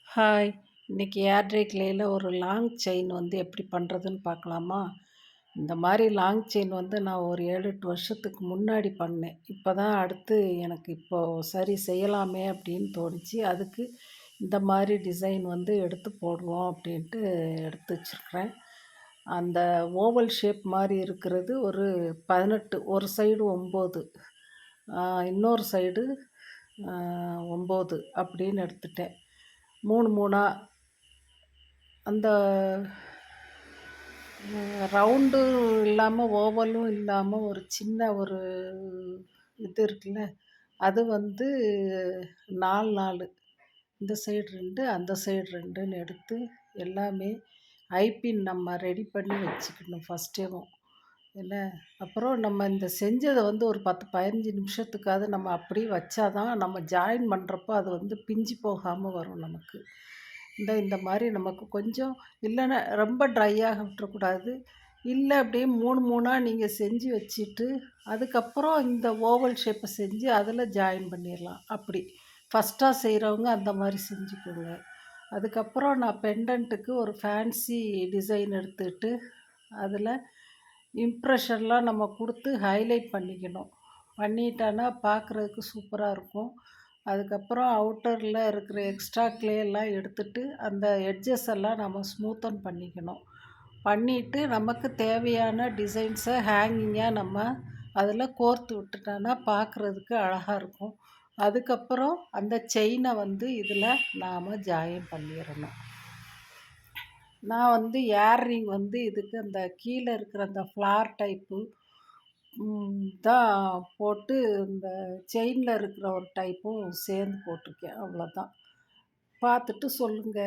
Hi! இன்னைக்கு ஏர் try கிளேல ஒரு long chain வந்து எப்படி பண்ணுறதுன்னு பார்க்கலாமா? இந்த மாரி லாங் செயின் வந்து நான் ஒரு 7, 8 வருஷத்துக்கு முன்னாடி பண்ணேன். இப்ப தான் அடுத்து எனக்கு இப்போ சரி செய்யலாமே அப்படின்னு தோணுச்சு. அதுக்கு இந்த மாரி டிசைன் வந்து எடுத்து போடுவோம் அப்படின்ட்டு எடுத்து வச்சிருக்கிறேன். அந்த ஓவல் ஷேப் மாரி இருக்கிறது ஒரு 18, ஒரு சைடு 9, இன்னொரு சைடு அ 9 அப்படின்னு எடுத்துட்டேன். 3, 3ஆ அந்த ரவுண்டும் இல்லாம, ஓவலும் இல்லாம ஒரு சின்ன ஒரு இது இருக்குல்ல, அது வந்து 4, 4 இந்த சைடு 2, அந்த சைடு 2ன்னு எடுத்து எல்லாமே ஐபின் நம்ம ரெடி பண்ணி வச்சுக்கணும் ஃபஸ்ட்டேவும். என்ன, அப்புறம் நம்ம இந்த செஞ்சத வந்து ஒரு 10, 15 நிமிஷத்துக்காவது நம்ம அப்படியே வச்சா தான் நம்ம ஜாயின் பண்ணுறப்போ அது வந்து பிஞ்சு போகாம வரும் நமக்கு. இந்த இந்த மாரி நமக்கு கொஞ்சம் இல்லன்னா ரொம்ப ட்ரையாக விட்டுறக்கூடாது. இல்ல அப்படியே 3, 3ஆ நீங்க செஞ்சு வச்சுட்டு, அதுக்கப்புறம் இந்த ஓவல் ஷேப்ப செஞ்சு அதில ஜாயின் பண்ணிரலாம். அப்படி. ஃபர்ஸ்ட்டா செய்றவங்க அந்த மாரி செஞ்சுக்கோங்க. அதுக்கப்புறம் நான் பெண்டன்ட்டுக்கு ஒரு ஃபேன்சி டிசைன் எடுத்துட்டு, அதில இம்ப்ரெஷன்லாம் நம்ம குடுத்து ஹைலைட் பண்ணிக்கணும். பண்ணிட்டோன்னா பார்க்குறதுக்கு சூப்பரா இருக்கும். அதுக்கப்புறம் அவுட்டர்ல இருக்கிற எக்ஸ்ட்ரா க்ளே எல்லாம் எடுத்துட்டு, அந்த எட்ஜஸ் எல்லாம் நம்ம ஸ்மூத்தன் பண்ணிக்கணும். பண்ணிட்டு நமக்கு தேவையான டிசைன்ஸ ஹேங்கிங்கா நம்ம அதில கோர்த்து விட்டுட்டோன்னா பார்க்குறதுக்கு அழகா இருக்கும். அதுக்கப்புறம் அந்த செயின வந்து இதில நாம ஜாயின் பண்ணிறணும். நான் வந்து ஏர்ரிங் வந்து இதுக்கு அந்த கீழ இருக்கிற அந்த ஃப்ளார் டைப்பு தான் போட்டு இந்த செயின்ல இருக்கிற ஒரு டைப்பும் சேர்ந்து போட்டிருக்கேன். அவ்வளோதான். பார்த்துட்டு சொல்லுங்க.